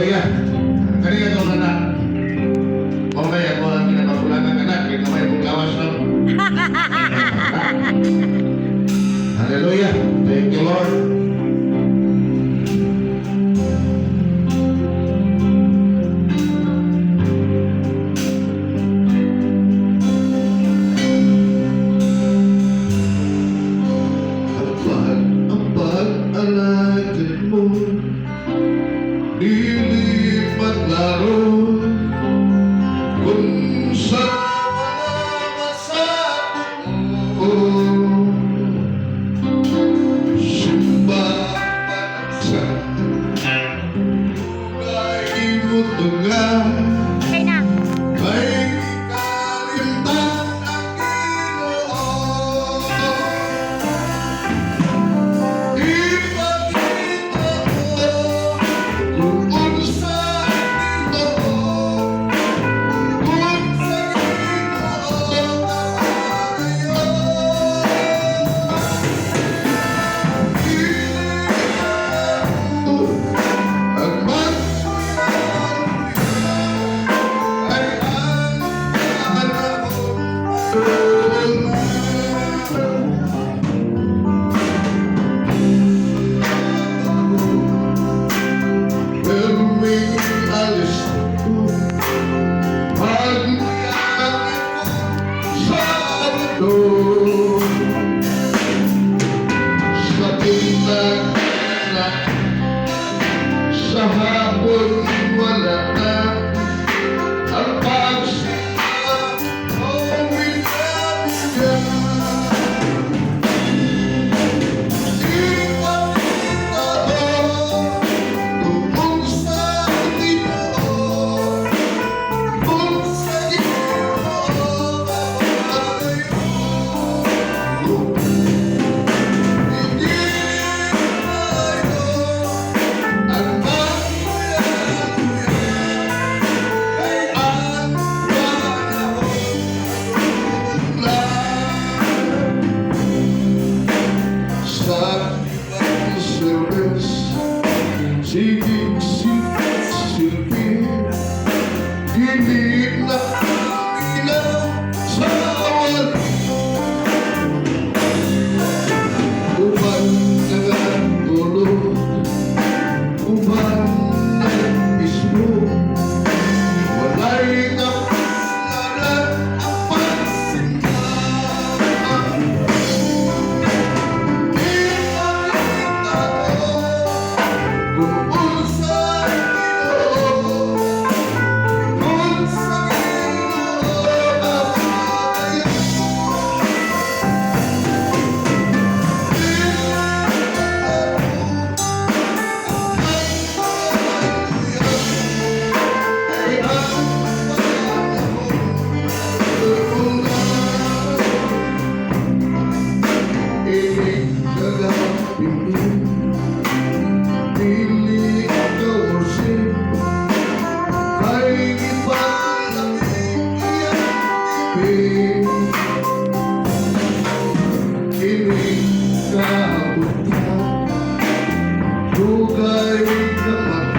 Hallelujah. Kanina ito na na. Okay, ako ang pinapagulanan ka na. Kaya naman yung gawas lang. Hallelujah. Thank you, Lord. Ang pag-alagad mo lilipat laro kung sa wala masabi mo. Sumbahan sa tugay mo tunga Okay na. may kalimtan ang Ginoo. Ipakita mo kung unsa Ginoo, kung sa Ginoo tayo. Ang magsuyan ay ang Perming alis ko pagmuyan sa mundo sa tinag na sa hapon wala na ang pagsimula o minamigay. Ipakita mo kung sa Ginoo, kung sa Ginoo tayo. Hindi tayo ang magmuyan ay ang panahon lang. Sa ibang service, siging silbi, hindi na sa wali. Uban nagtulog, uban nag-ismo, walay kapalaran ang pagsimba. Ipakita mo kung unsa Ginoo, kung sa Ginoo tayo. Ay ang panahon lang. Ikagapin pili ikaw orsin kay ipaglamig iyang kinig kabutan dugay ka